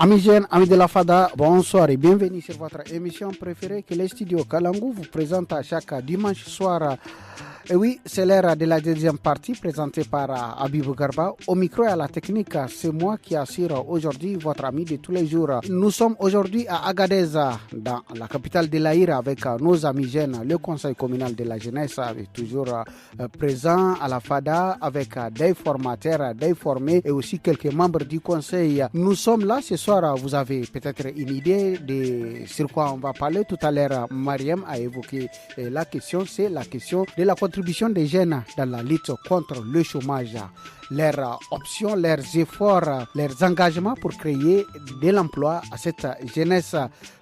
Amis jeunes, amis de la FADA, bonsoir et bienvenue sur votre émission préférée que les studios Kalangu vous présentent à chaque dimanche soir. Et oui, c'est l'heure de la deuxième partie présentée par Abibou Garba. Au micro et à la technique, c'est moi qui assure aujourd'hui votre ami de tous les jours. Nous sommes aujourd'hui à Agadez, dans la capitale de l'Aïr, avec nos amis jeunes. Le conseil communal de la jeunesse est toujours présent à la FADA avec des formateurs, des formés et aussi quelques membres du conseil. Nous sommes là ce soir. Vous avez peut-être une idée de sur quoi on va parler. Tout à l'heure, Mariam a évoqué la question, c'est la question de la contribution des jeunes dans la lutte contre le chômage, leurs options, leurs efforts, leurs engagements pour créer de l'emploi à cette jeunesse.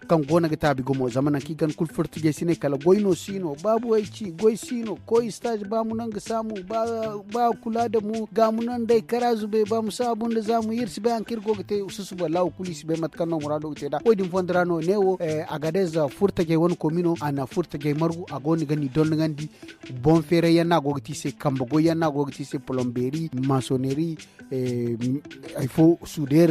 Kan gona gita bi gomo zamana ki gan kul furtige sine kala goyno sino babu aici goy sino ko stage ba mu nan ga samu ba kula da mu ga mu nan dai karazu be ba mu sabun da zamu yirsi be an kirgo gite ususu ba law kulisi be matkan no murado gite da odin fondrano newo agadez furtage won komino ana furtage margu agoni gani don ngandi bon fere yana go gite se kambo go yana go gite se plomberie maçonnerie il faut soudeur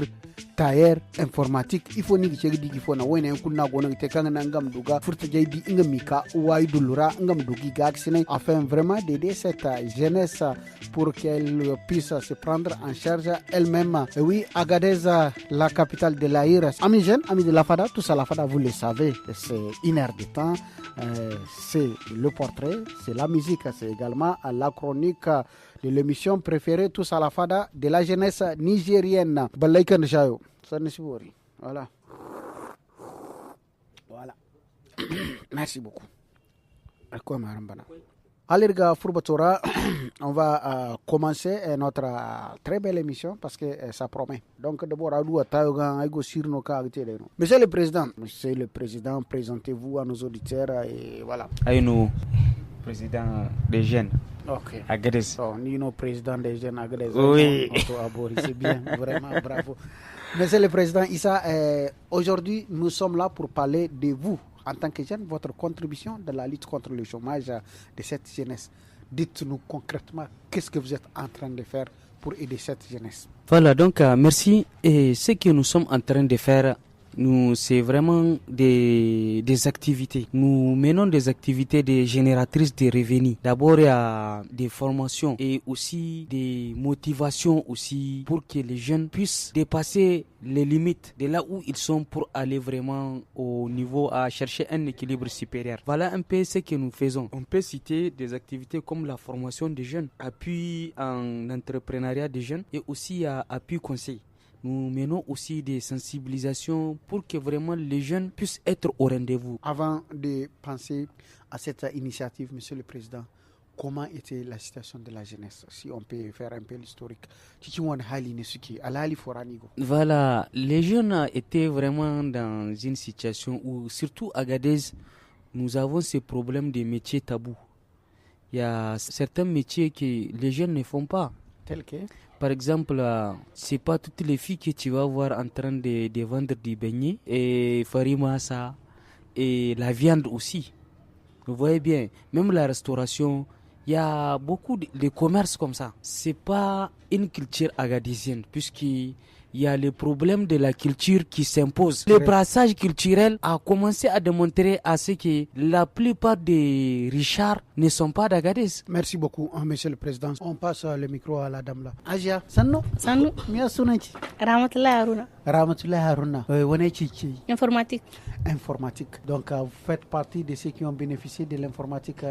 tailleur informatique il faut ni gite digi fona wayna kunna gona te kan nan ngam duga furta jaydi ngam mika way dulura ngam dugi gaksine afin vraiment d'aider cette jeunesse pour qu'elle puisse se prendre en charge elle-même. Et oui, Agadez, la capitale de l'Aïr. Amis jeunes, amis de la FADA, tout ça la FADA, vous le savez, c'est une heure de temps, c'est le portrait, c'est la musique, c'est également la chronique de l'émission préférée, tout ça la FADA, de la jeunesse nigérienne. Balaïkan Jayo, ça ne s'oublie. Voilà. Voilà. Merci beaucoup. À quoi Marambana? Alirga Fourbatora, on va commencer notre très belle émission parce que ça promet. Donc d'abord, Monsieur le Président, présentez-vous à nos auditeurs et voilà. Aïnou, président des jeunes. Ok. Agadez. Oh, Nino, président des jeunes Agadez. Oui. C'est bien, vraiment, bravo. Monsieur le Président Issa, aujourd'hui, nous sommes là pour parler de vous. En tant que jeune, votre contribution dans la lutte contre le chômage de cette jeunesse. Dites-nous concrètement, qu'est-ce que vous êtes en train de faire pour aider cette jeunesse? Voilà, donc merci. Et ce que nous sommes en train de faire, c'est vraiment des activités. Nous menons des activités génératrices de revenus. D'abord, il y a des formations et aussi des motivations aussi pour que les jeunes puissent dépasser les limites de là où ils sont pour aller vraiment au niveau à chercher un équilibre supérieur. Voilà un peu ce que nous faisons. On peut citer des activités comme la formation des jeunes, appui en entrepreneuriat des jeunes et aussi appui conseil. Nous menons aussi des sensibilisations pour que vraiment les jeunes puissent être au rendez-vous. Avant de penser à cette initiative, Monsieur le Président, comment était la situation de la jeunesse? Si on peut faire un peu l'historique. Voilà, les jeunes étaient vraiment dans une situation où, surtout à Agadez, nous avons ces problèmes de métiers tabous. Il y a certains métiers que les jeunes ne font pas. Tel que? Par exemple, c'est pas toutes les filles que tu vas voir en train de vendre du beignet et farimasa et la viande aussi. Vous voyez bien, même la restauration, il y a beaucoup de commerces comme ça. C'est pas une culture agadésienne puisqu'il y a le problème de la culture qui s'impose. Le brassage culturel a commencé à démontrer à ce que la plupart des richards ne sont pas d'Agadez. Merci beaucoup, Monsieur le Président. On passe le micro à la dame là. Aja, Sanno? Sanno. Mia sunanchi? Ramatoulaye Haruna. Ramatoulaye Haruna. Informatique. Informatique. Donc, vous faites partie de ceux qui ont bénéficié de l'informatique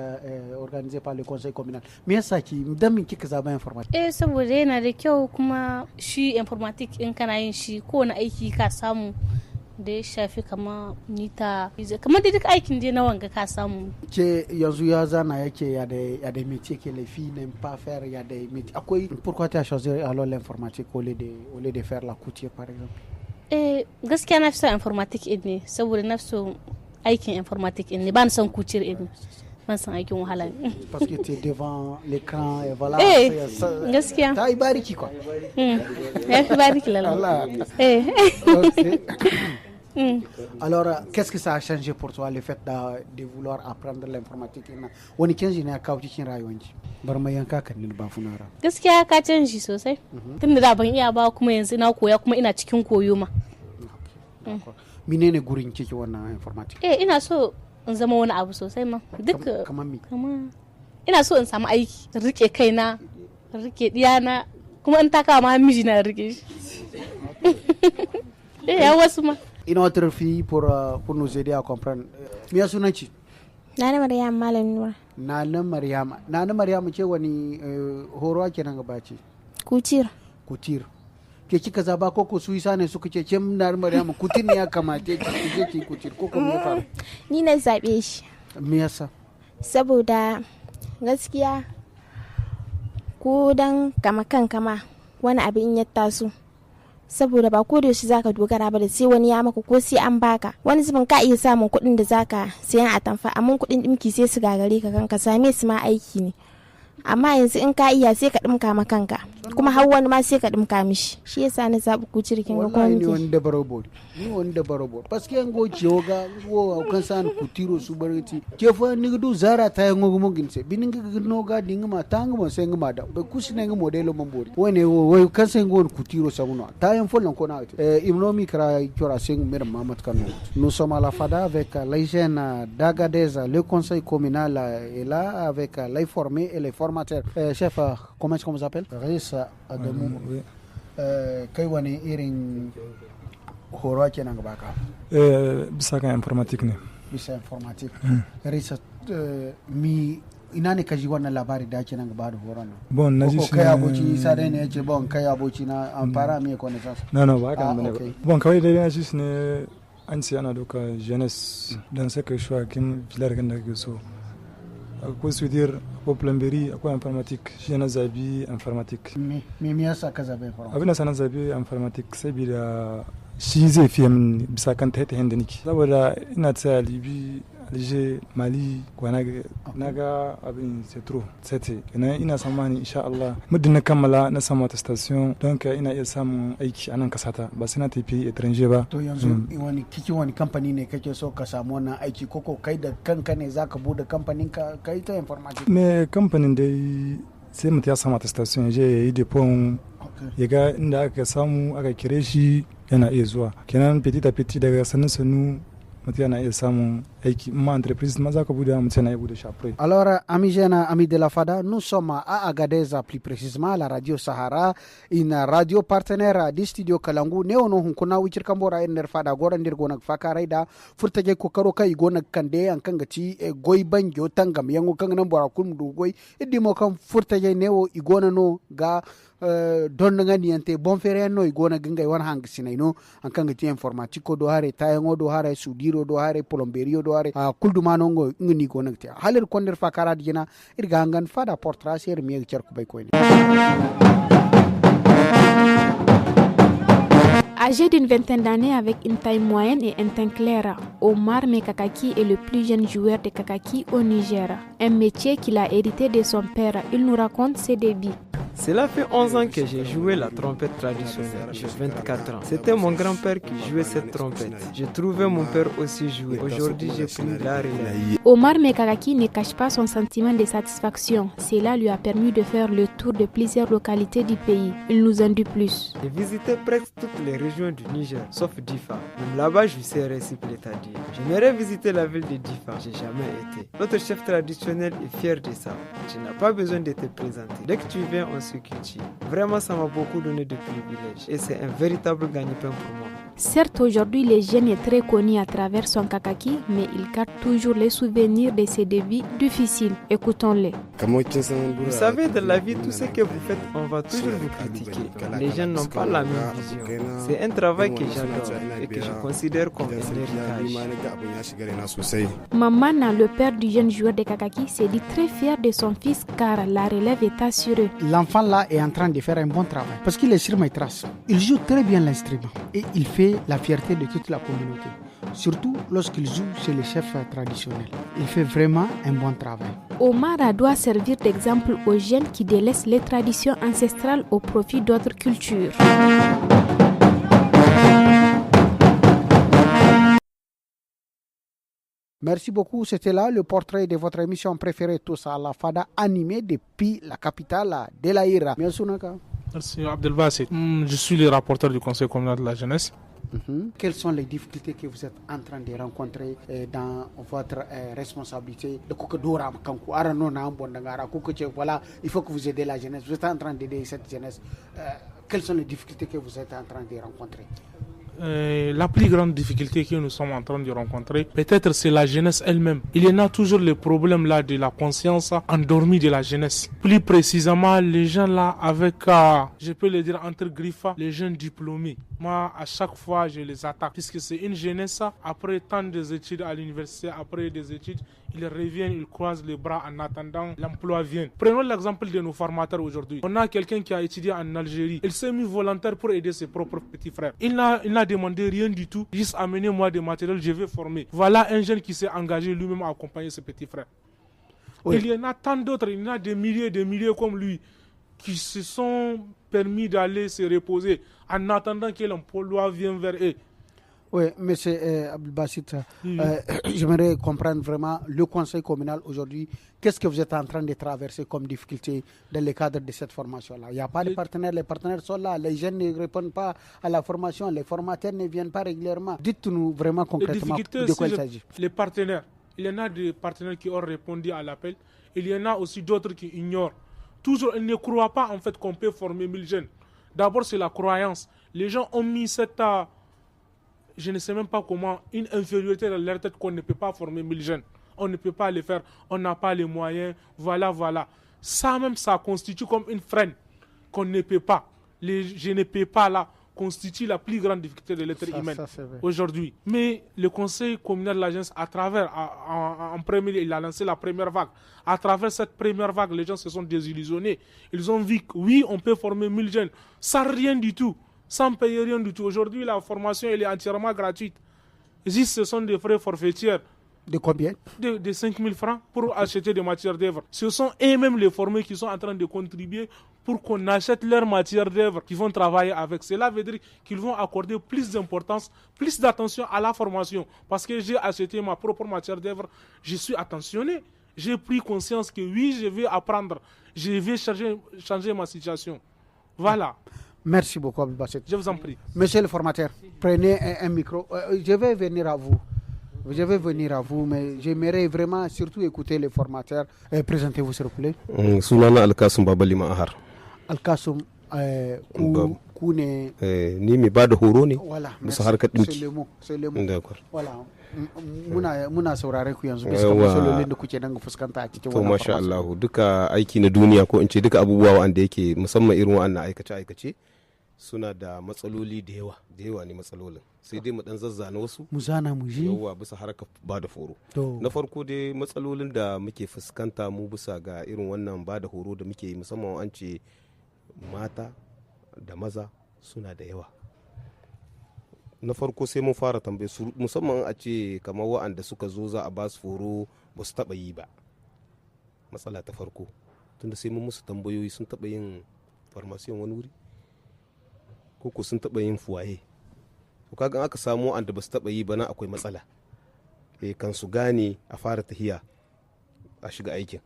organisée par le Conseil communal. Mia saki, mdami kika zaba informatique? Saboda yana da kyau kuma shi informatique in kana yin shi kowane aiki ka samu da ya shafi kama nita kamar da duk aikin dai na wanga ka samu. Ce yanzu ya zana yake il y a des métiers que les filles n'aiment pas faire, il y a des métiers. Pourquoi tu as choisi alors l'informatique au lieu de faire la couture par exemple? Gaskiya na fi son informatique ne saboda na fi so aikin informatique ne ba na son couture ne. Ban san aikin wahala ne. Parce que tu es devant l'écran et voilà. Gaskiya. Ta yi bariki quoi. Ya fi bariki lalla. Alors, qu'est-ce que ça a changé pour toi, le fait de vouloir apprendre l'informatique? Wani canji ne ya kawo cikin rayuwanki? Bar mai yanka kan ni ba funara. Gaskiya ka canji sosai. Tunda da ban iya ba kuma yanzu na koya kuma ina cikin koyo ma. menene gurin kike wannan informatic? Ina so in zama wani abu sosai ma duk kamar me? Ina so in samu aiki, in rike kaina, in rike diyana, kuma in taka ma miji na rike shi. Ya wasu ma. Une autre fille pour nous aider à comprendre. Miya sunanci? Nana Maryam Malam Nura. Nana Maryam ce wani horo ake nan gaba ce? Kutir. Ke kika zaba ko su isa ne suka ce Nana Maryam kutir ne ya kamata ki kutir ko me ya faru? Ni na zabe shi. Me yasa? Saboda gaskiya ko dan kama wani abin ya taso. Saboda ba ko da yaushe zaka dogara ba da sai wani ya maka ko sai an baka, wani zubin ka iya samun kuɗin da zaka sayan atamfa amma kuɗin ɗinki sai su gagare ka kanka same su ma aiki ne, amma yanzu in ka iya sai ka ɗimka ma kanka kuma har wani ma sai ka ɗimka mishi. Shi yasa na zaɓi kucir kin ga wallahi ni wani da barobo parce que ngo joga wo kan san kutiro su barati ke fa ni du zara ta ngo mo ginse binin ga no ga dinga ma tanga mo sai ngama da ba kusine nga modelo mo bori wone wo kan sai ngo kutiro samuno ta yan follan ko na imnomi kra kora sing mer mamat kanu. Nous sommes à la FADA avec l'hygiène d'Agadez, le conseil communal est là avec les formés et les formateurs. Chef, comment vous appelle? Risa Adamu. Kai wani irin horo ake nan gaba ka? Bisa kan informatic ne. Bisa informatic. Risa mi ina ne ka ji wannan labari da ake nan gaba da horon nan? Bon, na ji shi kai aboci Isa dai ne yace bon kai aboci na an fara me connaissance. No ba haka bane ba. Bon kawai dai na ji shi ne an ce ana doka jeunesse dan saka shuwa kin filar kan da kake so. Akwai sudir, akwai plomberie, akwai informatique. Shi na zabi informatique. Me yasa ka zabi informatique? Abin da sana zabi informatique saboda shi zai fiye min bisa kan ta da nake. Saboda ina tsaya Libi, Alger, Mali, naga abin c'est trop. C'était ina samani insha Allah. Muddin na kammala na samu attestation don ka ina iya samun aiki a nan kasata ba sai na tafi étranger ba. To yanzu wani kamfani ne kake so ka samu wannan aiki koko kai da kanka ne zaka bude kamfanin ka kai ta informatique? Me kamfanin dai sai mutum ya samu attestation ya je ya yi depon ya ga inda aka samu aka kire shi yana iya zuwa. Kenan petit à petit daga sannu mutum yana iya samun aiki ma entreprise ma za ka bude mutum yana iya bude shi après. Alors amis jeunes, amis de la FADA, nous sommes à Agadez, plus précisément à la radio Sahara, une radio partenaire du studio Kalangu. Neono hunkuna wichir kambora ener FADA gora ndir gona fakaraida furtage ko karo kai gona kande an kanga ci goy banjo tangam yango kanga nan bora kum du goy idimo kam furtage newo igona no ga don ngani ante bon fere no igona ginga wan hang sinaino an kanga ci informatique do hare tayango do hare sudiro do hare plomberio do hare kuldu manongo ngini gona te haler konder fakara dina irga ngan FADA portra ser mi cer ko bay ko ni. Âgé d'une vingtaine d'années avec une taille moyenne et un teint clair, Omar Mekakaki est le plus jeune joueur de kakaki au Niger. Un métier qu'il a hérité de son père. Il nous raconte ses débuts. Cela fait 11 ans que j'ai joué la trompette traditionnelle. J'ai 24 ans. C'était mon grand-père qui jouait cette trompette. J'ai trouvé mon père aussi jouer. Aujourd'hui, j'ai pris la relève. Omar Mekakaki ne cache pas son sentiment de satisfaction. Cela lui a permis de faire le tour de plusieurs localités du pays. Il nous en dit plus. J'ai visité presque toutes les régions du Niger, sauf Difa. Même là-bas, je serais si plaît à dire. J'aimerais visiter la ville de Difa. J'ai jamais été. Notre chef traditionnel est fier de ça. Tu n'as pas besoin de te présenter. Dès que tu viens, on se cultive. Vraiment, ça m'a beaucoup donné de privilèges. Et c'est un véritable gagne-pain pour moi. Certes, aujourd'hui, le jeune est très connu à travers son kakaki, mais il garde toujours les souvenirs de ses débuts difficiles. Écoutons-les. Vous savez, dans la vie, tout ce que vous faites, on va toujours vous critiquer. Les jeunes n'ont pas la même vision. C'est un travail que j'adore et que je considère comme un héritage. Maman, le père du jeune joueur de kakaki, s'est dit très fier de son fils car la relève est assurée. L'enfant là est en train de faire un bon travail parce qu'il est sur mes traces. Il joue très bien l'instrument et il fait la fierté de toute la communauté. Surtout lorsqu'il joue chez les chefs traditionnels. Il fait vraiment un bon travail. Omar doit servir d'exemple aux jeunes qui délaissent les traditions ancestrales au profit d'autres cultures. Merci beaucoup. C'était là le portrait de votre émission préférée, Tous à la FADA, animée depuis la capitale de l'Aïra. Merci Abdelbassi. Je suis le rapporteur du Conseil communal de la jeunesse. Quelles sont les difficultés que vous êtes en train de rencontrer dans votre responsabilité de Kukadora Kanku Aranona Bondangara Kukuche? Voilà, il faut que vous aidez la jeunesse. Vous êtes en train d'aider cette jeunesse. Quelles sont les difficultés que vous êtes en train de rencontrer? La plus grande difficulté que nous sommes en train de rencontrer, peut-être c'est la jeunesse elle-même. Il y en a toujours le problème là de la conscience endormie de la jeunesse. Plus précisément, les gens là avec, je peux le dire entre griffes, les jeunes diplômés. Moi, à chaque fois, je les attaque. Puisque c'est une jeunesse, après tant d'études à l'université, après des études, ils reviennent, ils croisent les bras en attendant l'emploi vienne. Prenons l'exemple de nos formateurs aujourd'hui. On a quelqu'un qui a étudié en Algérie. Il s'est mis volontaire pour aider ses propres petits frères. Il n'a demandé rien du tout. Juste amenez-moi des matériels, je vais former. Voilà un jeune qui s'est engagé lui-même à accompagner ses petits frères. Oui. Il y en a tant d'autres, il y en a des milliers comme lui qui se sont permis d'aller se reposer en attendant que l'emploi vienne vers eux. Oui, M. Abdelbassit, j'aimerais comprendre vraiment le conseil communal aujourd'hui. Qu'est-ce que vous êtes en train de traverser comme difficulté dans le cadre de cette formation-là? Il n'y a pas de partenaires, les partenaires sont là, les jeunes ne répondent pas à la formation, les formateurs ne viennent pas régulièrement. Dites-nous vraiment concrètement de quoi il s'agit. Les partenaires, il y en a des partenaires qui ont répondu à l'appel, il y en a aussi d'autres qui ignorent. Toujours, ils ne croient pas en fait qu'on peut former 1000 jeunes. D'abord, c'est la croyance. Les gens ont mis cette... je ne sais même pas comment, une infériorité dans leur tête qu'on ne peut pas former 1000 jeunes. On ne peut pas le faire, on n'a pas les moyens, voilà. Ça même, ça constitue comme une freine qu'on ne peut pas. Je ne peux pas là, constitue la plus grande difficulté de l'être humain aujourd'hui. Mais le conseil communal de l'agence, à travers, en premier, il a lancé la première vague. À travers cette première vague, les gens se sont désillusionnés. Ils ont vu que oui, on peut former 1000 jeunes, sans rien du tout. Sans payer rien du tout. Aujourd'hui, la formation elle est entièrement gratuite. Juste, ce sont des frais forfaitaires. De combien? De 5 000 francs pour acheter des matières d'œuvre. Ce sont eux-mêmes les formés qui sont en train de contribuer pour qu'on achète leurs matières d'œuvre qui vont travailler avec. Cela veut dire qu'ils vont accorder plus d'importance, plus d'attention à la formation. Parce que j'ai acheté ma propre matière d'œuvre, je suis attentionné. J'ai pris conscience que oui, je vais apprendre, je vais changer ma situation. Voilà. Merci beaucoup, Abdelbassit. Je vous en prie. Monsieur le formateur, prenez un micro. Je vais venir à vous. Mais j'aimerais vraiment surtout écouter les formateurs. Présentez-vous, s'il vous plaît. Sunana Alkasum Babalima Ahar. Alkasum, ku ne... Ni mai ba da horo ne. Voilà, bisa harkar ɗinki. C'est le mot. D'accord. Voilà. Muna saurare ku yanzu bisa matsalolin da kuke nan fuskanta a cikin wannan masha Allah duka aiki na duniya ko in ce duka abubuwa wanda yake musamman irin wannan aikace suna da matsaloli da yawa ne matsalolin sai dai mu dan zazzana wasu mu zana mu ji yawa bisa harkar ba da horo na farko dai matsalolin da muke fuskanta mu bisa ga irin wannan ba da horo da muke musamman an ce mata da maza suna da yawa. Na farko sai mun fara tambaye su musamman a ce kamar wa'anda suka zo za a ba su horo ba su taɓa yi ba. Matsala ta farko tunda sai mun musu tambayoyi sun taɓa yin farmasiyon wani wuri ko sun taɓa yin fuwaye. To kaga aka samu wa'anda ba su taɓa yi ba na akwai matsala. Kan su gane a fara tahiya a shiga aikin.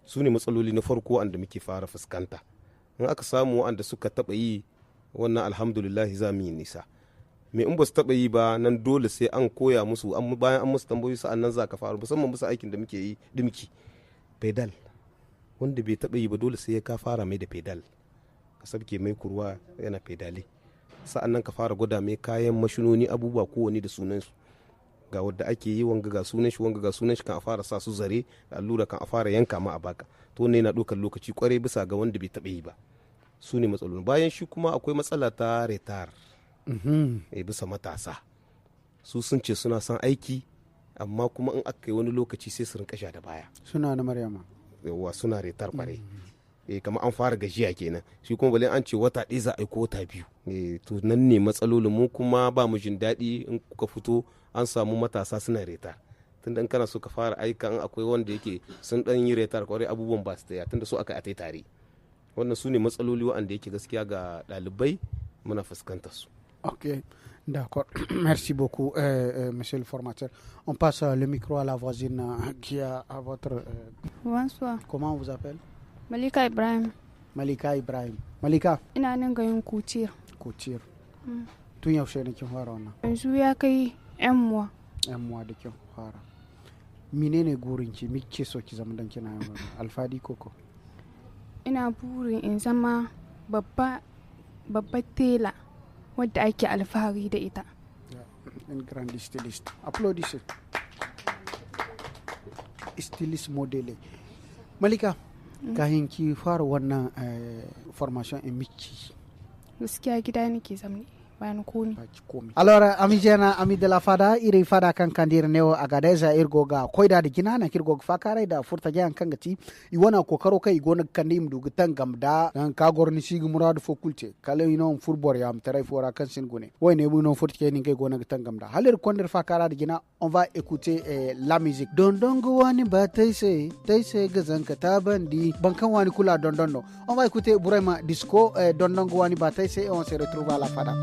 Su ne matsaloli na farko wa'anda muke fara fuskanta. In aka samu wa'anda suka taɓa yi wannan alhamdulillah za mu yi nisa. Me in ba su taɓa yi ba nan dole sai an koya musu bayan an musu tambayoyi sa'an nan za ka fara musamman musu aikin da muke yi dimki pedal wanda bai taɓa yi ba dole sai ka fara mai da pedal ka sabke mai kurwa yana pedale sa'an nan ka fara gwada mai kayan mashinoni abubuwa kowane da sunansu ga wadda ake yi wanga ga sunan shi kan a fara sa su zare da allura kan a fara yanka ma a baka to ne yana ɗaukar lokaci kwarai bisa ga wanda bai taɓa yi ba su ne matsaloli bayan shi kuma akwai matsala ta retar bisa matasa su sun ce suna son aiki amma kuma in aka yi wani lokaci sai su rinka sha da baya suna na maryama yawa suna retar kwarai kamar an fara gajiya kenan shi kuma bale an ce wata ɗaya za a yi ko wata biyu to nan ne matsalolin mu kuma ba mu jin daɗi in kuka fito an samu matasa suna retar tunda in kana so ka fara aika in akwai wanda yake sun ɗan yi retar kwarai abubuwan ba su taya tunda so aka a tare wannan su ne matsaloli wa'anda yake gaskiya ga ɗalibai muna fuskantar su. Ok, d'accord. Merci beaucoup, monsieur le formateur. On passe le micro à la voisine qui est à votre... Bonsoir. Comment on vous appelle? Malika Ibrahim. Malika Ibrahim. Malika? Ina nan ga yin kuciyar. Kuciyar. tun yaushe ne kin fara wannan? Yanzu ya kai 'yan muwa. 'yan muwa da kin fara. Menene gurin ki, me kike so ki zama dan kina yin wannan alfadi koko? Ina burin in zama babba tela wadda ake alfahari da ita. Un grand styliste. Applaudissez. Styliste modele. Malika, kahin ki fara wannan formation in miki. Gaskiya gida nake zamne bayan komi. Alors, amis jena, amis de la fada, iri fada kan kandir neo agadeza irgo ga koida da gina na kirgo fakare da furta ga kan gati iwana kokaro kai gona kandim dugu tangam da ka gorni sigi murad fokulte kale ino furbor yam tare fora kan sin gune woy ne bu no furta ke ni kai gona tangam da halir kondir fakara da gina on va écouter la musique dondongo wani ba taise gazan ka tabandi bankan wani kula dondondo on va écouter Burema Disco dondongo wani ba taise et on se retrouve à la fada.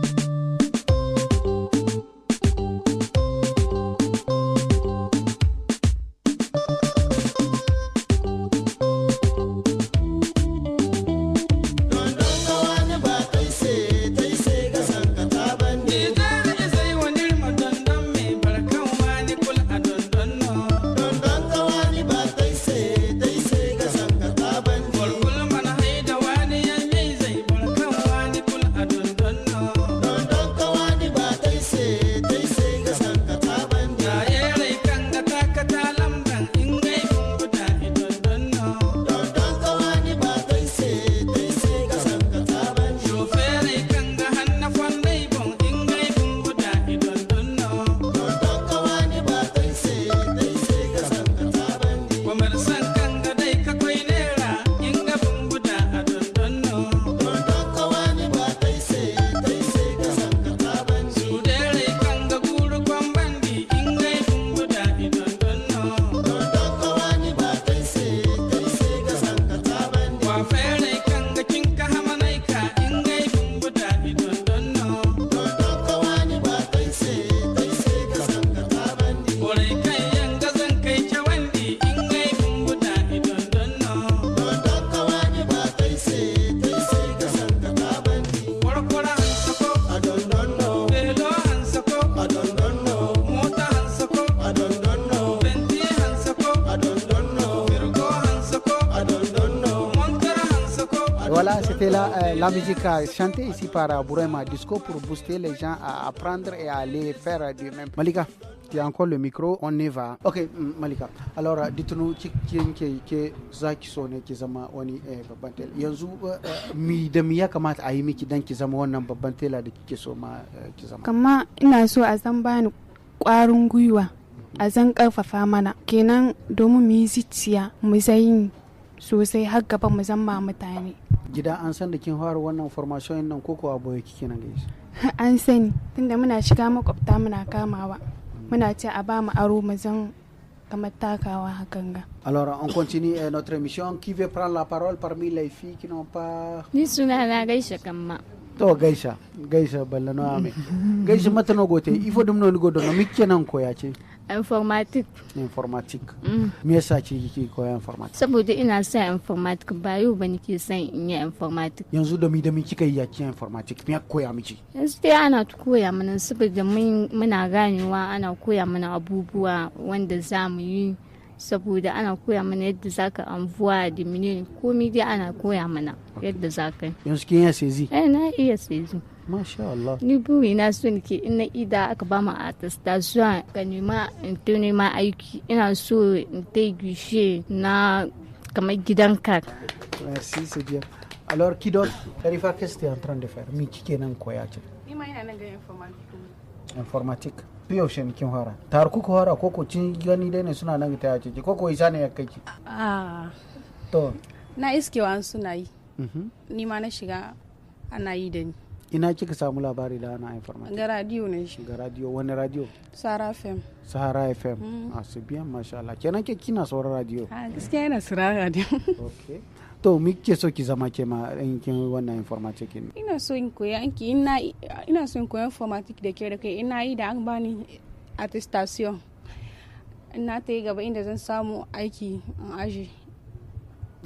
Voilà, c'était la musique chantée ici par Burema Disco pour booster les gens à apprendre et à aller faire du même. Malika, tu as encore le micro, on y va. Ok, Malika. Alors, dites-nous, que zaki so ne ki zama wani babban tela. Yanzu mi da mi ya kamata a yi miki dan ki zama wannan babban tela da kike so ma ki zama. Kama ina so a zan bani ƙwarin gwiwa, a zan ƙarfafa mana. Kenan domin mu yi zuciya, mu zayin sosai har gaba mu zama mutane. Gida an san da kin fara wannan formation nan koko aboye kike nan gaishe? An sani tunda muna shiga makwabta muna kamawa, muna ce a ba mu aro mu zan kamar takawa hakan ga. Alors on continue notre émission. Qui veut prendre la parole parmi les filles qui n'ont pas? Ni suna na Gaisha Kamma. To Gaisha ballano ame. Gaisha mata no gote ifo dum no godo no mikke nan koya ce. Informatique. Me yasa kike koya informatique? Saboda ina son informatique ba yau bane ke son in yi informatique. Yanzu da mi kika yi yaki informatique me koya miki? Yanzu dai ana koya mana saboda muna ganewa ana koya mana abubuwa wanda za mu yi saboda ana koya mana yadda zaka amfuwa da menene komai dai ana koya mana yadda zaka yi. Yanzu kin iya sezi? Na iya sezi. Masha Allah. Ni buri na so nake in na ida aka ba mu attestation ka nema in to nema aiki ina so in ta gishe na kamar gidanka. Merci, c'est bien. Alors qui d'autre? Khalifa, qu'est-ce que tu es en train de faire? Mi kike nan koya ce? Ni ma ina nan ga informatique. Informatique. Piyo shen kin fara. Tar ku fara koko cin gani dai ne suna nan ta yace koko isa ne ya kai ki? To na iskewa an suna yi. Ni ma na shiga ana yi da ni. Ina kika samu labari da ana informatique? Ga radio ne shi. Ga radio, wani radio? Sahara FM. Sahara FM. C'est bien, masha Allah. Kenan ke kina sauran radio? Gaskiya yana sauraron radio. Okay. To me kike so ki zama ke ma in kin wannan informatique ne? Ina so in koya anki ina so in koya informatique da ke da kai ina yi da an bani attestation. Ina ta yi gaba inda zan samu aiki in aji.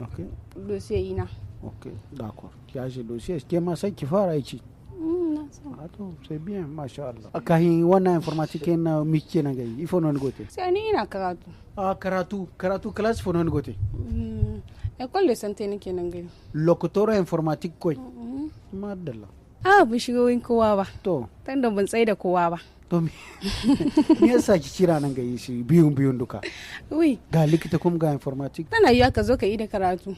Okay. Dossier ina. Ok, d'accord. Ki aje dossier ke ma sai ki fara aiki. c'est bien, mashallah. Akahin wana informatique na miki na gai. Ifo non gote. Sai ni ina karatu. Karatu class fo non gote. École de santé nake nan gai. Locutor informatique koi. Madalla. Bu shigo in kowa ba. To. Tanda ban tsaye da kowa ba. To me yasa ki kira nan gai shi biyun duka? Oui. Ga likita kuma ga informatique. Tana yiwa ka zo ka yi da karatu.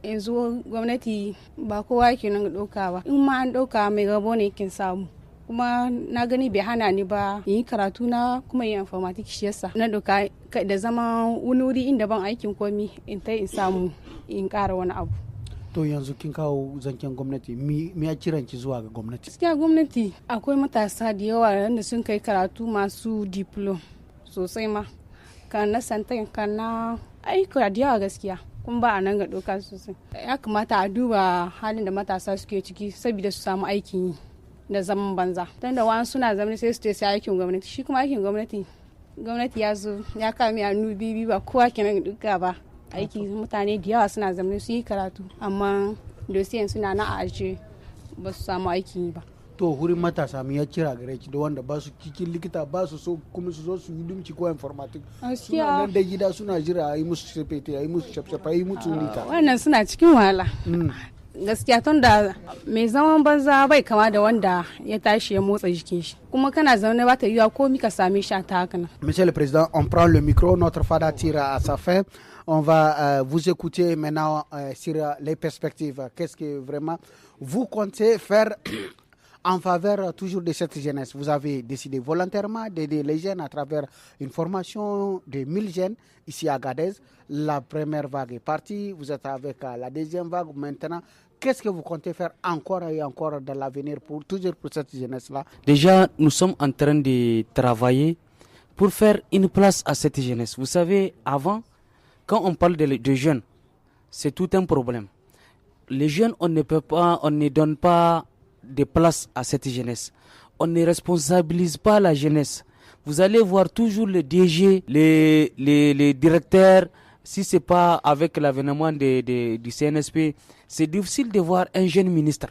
Yanzu gwamnati ba kowa yake nan ɗauka ba. In ma an ɗauka mai rabo ne kin samu. Kuma na gani bai hana ni ba yi karatu na kuma yin informatique shi yasa na ɗauka da zama wani wuri inda ban aikin komi in ta in samu in ƙara wani abu. To yanzu kin kawo zancen gwamnati mi ya kiran ki zuwa ga gwamnati? Gaskiya gwamnati akwai matasa da yawa wanda sun kai karatu masu diplom sosai ma kan na santan kan na aika da yawa gaskiya kun ba a nan ga doka sosai. Ya kamata a duba halin da matasa suke ciki saboda su samu aikin yi da zaman banza. Dan da wani suna zama sai su sai aikin gwamnati, shi kuma aikin gwamnati ya zo ya kame hannu bibi ba kowa kenan duka ba. Aiki mutane da yawa suna zama su yi karatu amma dosiyan suna na aje ba su samu aiki ba. To wurin matasa mu ya kira gare ki da wanda ba su cikin likita ba su so kuma su zo su yi dumci ko informatic suna nan da gida suna jira a yi musu shafete a yi musu shafshafa a yi musu lita. Wannan suna cikin wahala. Gaskiya tun da mai zaman banza bai kama da wanda ya tashi ya motsa jikin shi kuma kana zaune ba ta yiwa komi ka same shi ta haka nan. Monsieur le Président, on prend le micro, notre fada tire à sa fin. On va vous écouter maintenant sur les perspectives. Qu'est-ce que vraiment vous comptez faire en faveur toujours de cette jeunesse? Vous avez décidé volontairement d'aider les jeunes à travers une formation de 1000 jeunes ici à Agadez. La première vague est partie, vous êtes avec la deuxième vague maintenant. Qu'est-ce que vous comptez faire encore et encore dans l'avenir toujours pour cette jeunesse-là? Déjà, nous sommes en train de travailler pour faire une place à cette jeunesse. Vous savez, avant, quand on parle de jeunes, c'est tout un problème. Les jeunes, on ne donne pas de place à cette jeunesse. On ne responsabilise pas la jeunesse. Vous allez voir toujours le DG, les directeurs. Si ce n'est pas avec l'avènement du CNSP, c'est difficile de voir un jeune ministre.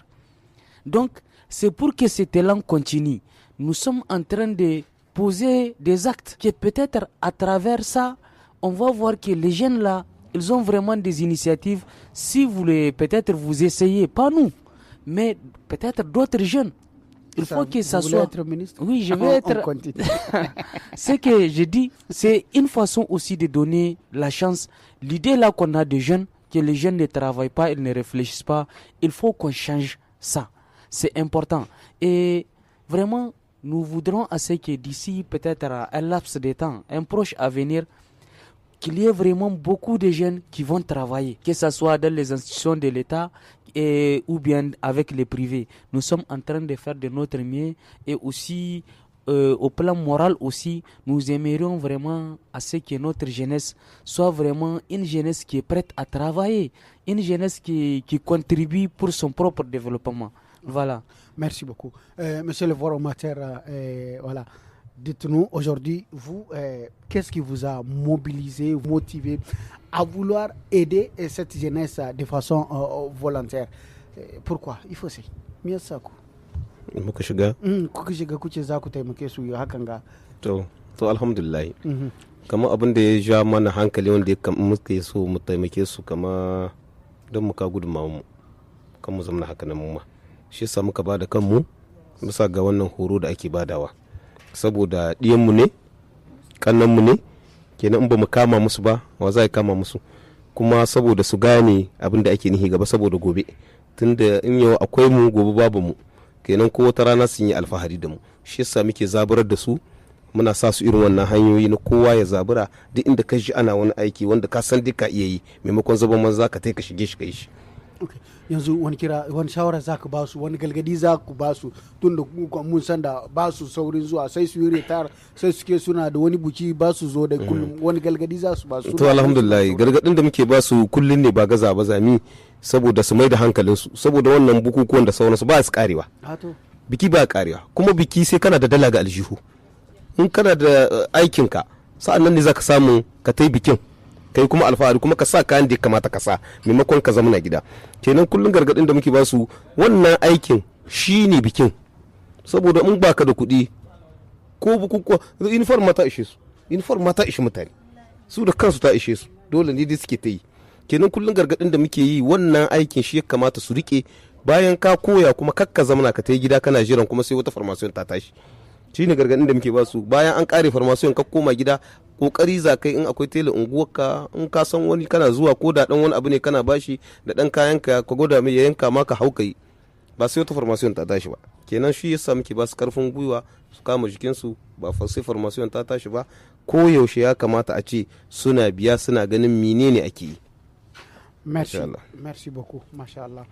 Donc, c'est pour que cet élan continue. Nous sommes en train de poser des actes que peut-être à travers ça, on va voir que les jeunes là, ils ont vraiment des initiatives. Si vous voulez, peut-être vous essayez, pas nous, mais peut-être d'autres jeunes. Il faut que ça soit. Être ministre? Oui, je vais être. Ce que je dis, c'est une façon aussi de donner la chance. L'idée là qu'on a des jeunes, que les jeunes ne travaillent pas, ils ne réfléchissent pas. Il faut qu'on change ça. C'est important. Et vraiment, nous voudrons à ce que d'ici peut-être un laps de temps, un proche avenir, qu'il y ait vraiment beaucoup de jeunes qui vont travailler, que ce soit dans les institutions de l'État ou bien avec les privés. Nous sommes en train de faire de notre mieux et aussi au plan moral aussi, nous aimerions vraiment à ce que notre jeunesse soit vraiment une jeunesse qui est prête à travailler, une jeunesse qui contribue pour son propre développement. Voilà. Merci beaucoup. Monsieur le formateur, voilà. Dites-nous aujourd'hui, vous, qu'est-ce qui vous a mobilisé, motivé à vouloir aider cette jeunesse de façon volontaire? Pourquoi? Il faut c'est mieux ça. Muka shiga? Kuka shiga kuce za ku taimake su hakan ga. To alhamdulillah. Kama abin da ya ja mana hankali wanda muke so mu taimake su kama don muka gudunmawa mu. Kan mu zama haka nan mu ma. Shi yasa muka bada kanmu bisa ga wannan horo da ake badawa. Saboda ɗiyanmu ne, ƙannanmu ne, kenan in ba mu kama musu ba, wa za kama musu. Kuma saboda su gane abin da ake nihi gaba saboda gobe. Tunda in yau akwai mu gobe babu mu. Kenan ko wata rana sun yi alfahari da mu. Shi yasa muke zaburar da su, muna sa su irin wannan hanyoyi na kowa ya zabura duk inda ka ji ana wani aiki wanda ka san duka iya yi maimakon zaban manza ka tai ka shige shi kai shi. Yanzu wani shawara za ku ba su, wani galgadi za ku ba su tun da mun san da ba su saurin zuwa sai su yi retar sai suke suna da wani buki ba su zo da kullum, wani galgadi za su ba su? To alhamdulillah gargadin da muke ba su kullun ne ba gaza ba zami saboda su mai da hankalinsu saboda wannan bukukuwan da sauransu ba su karewa. Biki ba karewa kuma biki sai kana da dala ga aljihu, in kana da aikinka sa'an nan ne za ka samu ka tai bikin kai kuma alfahari kuma ka sa kayan da ya kamata ka sa maimakon ka zama na gida. Kenan kullum gargadin da muke ba su wannan aikin shine bikin saboda in baka da kuɗi ko bukukuwa uniform mata ishe su, uniform mata ishe mutane su da kansu ta ishe su, dole ne dai suke ta yi. Kenan kullum gargadin da muke yi wannan aikin shi ya kamata su rike, bayan ka koya kuma kakka zamana ka ta yi gida kana jiran kuma sai wata formation ta tashi. Shi ne gargadin da muke ba su, bayan an kare formation ka koma gida kokari za kai in akwai tele unguwarka, in ka san wani kana zuwa ko da dan wani abu ne kana bashi da dan kayan ka gwada mai ya yanka maka haukai, ba sai wata formation ta tashi ba. Kenan shi yasa muke ba su karfin gwiwa su kama jikinsu, ba sai formation ta tashi ba, ko yaushe ya kamata a ce suna biya suna ganin menene ake yi. Merci beaucoup, mashallah.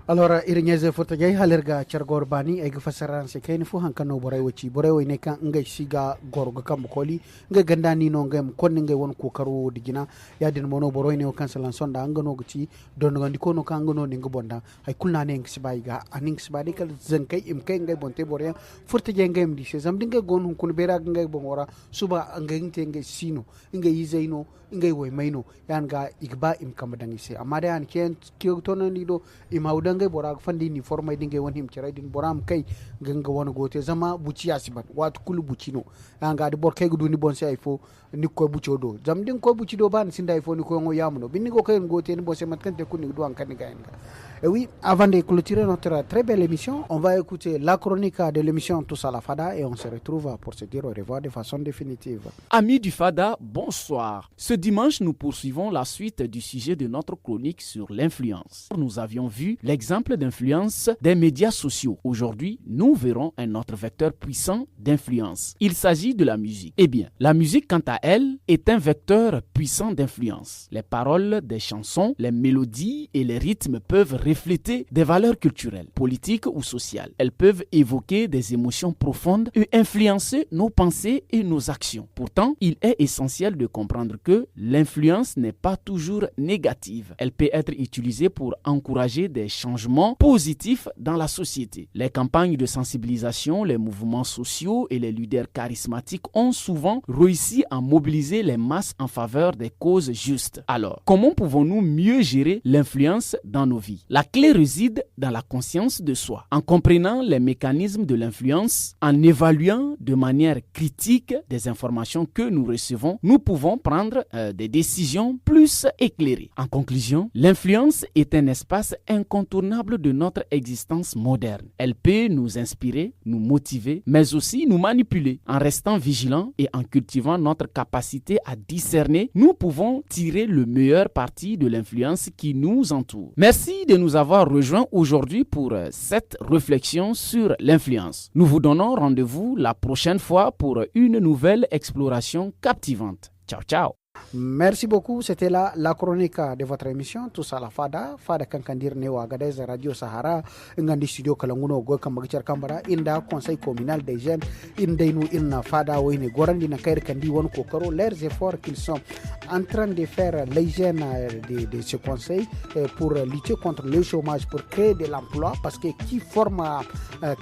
Alors irin yeze furta jay halirga chargor bani ay fasaran se kayni fu hankano boray wuci boray way ne kan ngay siga gorgo kam koli ngay gandani no ngay konni ngay won ko karo digina ya din mono boray ne kan salan sonda ngano guci don ngandi kono kan ngano ni ngobonda ay kulna ne ngi bayga aning sibadi kal zankay im kay ngay bonte boray furta jay ngay mdi se zam dinga gon kun bera ngay bongora suba ngay ngte ngay sino ngay yizaino ngay way mayno yan ga igba im kam dangi se amade an ken kiyo tono ni do imawda ngay bora fandi ni forma dinga won him cere din boram kay ganga wona gote zama buci asibat wat kulu bucino anga di bor kay gudu ni bon sai fo ni ko bucio do zam din ko buci do ban sinda fo ni ko ngo yamuno binni ko kay gote ni bo se mat kan te kunni do an kan ga en. Et oui, avant de clôturer notre très belle émission, on va écouter la chronique de l'émission Tous à la Fada et on se retrouve pour se dire au revoir de façon définitive. Amis du Fada, bonsoir. Ce dimanche, nous poursuivons la suite du sujet de notre chronique sur l'influence. Nous avions vu l'exemple d'influence des médias sociaux. Aujourd'hui, nous verrons un autre vecteur puissant d'influence. Il s'agit de la musique. Eh bien, la musique, quant à elle, est un vecteur puissant d'influence. Les paroles des chansons, les mélodies et les rythmes peuvent refléter des valeurs culturelles, politiques ou sociales. Elles peuvent évoquer des émotions profondes et influencer nos pensées et nos actions. Pourtant, il est essentiel de comprendre que l'influence n'est pas toujours négative. Elle peut être utilisée pour encourager des changements positifs dans la société. Les campagnes de sensibilisation, les mouvements sociaux et les leaders charismatiques ont souvent réussi à mobiliser les masses en faveur des causes justes. Alors, comment pouvons-nous mieux gérer l'influence dans nos vies? La clé réside dans la conscience de soi. En comprenant les mécanismes de l'influence, en évaluant de manière critique des informations que nous recevons, nous pouvons prendre des décisions plus éclairées. En conclusion, l'influence est un espace incontournable de notre existence moderne. Elle peut nous inspirer, nous motiver, mais aussi nous manipuler. En restant vigilants et en cultivant notre capacité à discerner, nous pouvons tirer le meilleur parti de l'influence qui nous entoure. Merci de nous avoir rejoints aujourd'hui pour cette réflexion sur l'influence. Nous vous donnons rendez-vous la prochaine fois pour une nouvelle exploration captivante. Ciao, ciao. Merci beaucoup. C'était là la chronique de votre émission Tous à la Fada. Fada Kankandir Newa Gadez Radio Sahara. Ngandi studio Kalanguno Go Kambagichar Kambara. Inda conseil communal des jeunes. Indenu Inna Fada Wine Gorandi Nakair Kandi Won Kokoro. Leurs efforts qu'ils sont en train de faire les jeunes de ce conseil pour lutter contre le chômage, pour créer de l'emploi. Parce que qui forme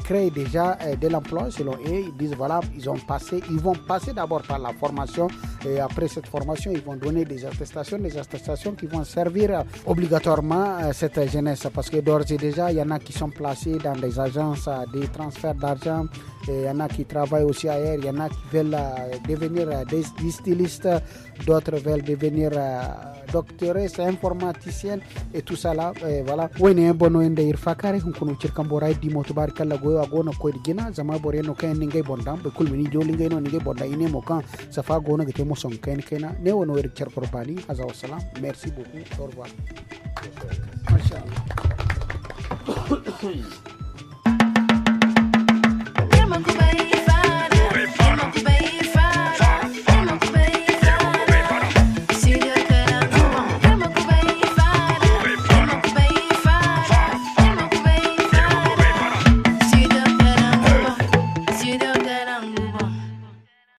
crée déjà de l'emploi selon eux. Ils disent voilà, ils vont passer d'abord par la formation et après cette formation, ils vont donner des attestations qui vont servir obligatoirement cette jeunesse. Parce que d'ores et déjà, il y en a qui sont placés dans des agences de transfert d'argent, il y en a qui travaillent aussi ailleurs, il y en a qui veulent devenir des stylistes, d'autres veulent devenir docteurs, informaticiens et tout ça là. Voilà. Oui, ne bono ende irfakare hunkunu cirkamborai di motubar kala goyo agona koy digina zama boreno kan ningay bondam be kulmini jolingay no ningay bonda ine mo kan safa gona gete mo son ken kena ne wono wer cirkorbani azza wa salam. Merci beaucoup. Au revoir. Machallah.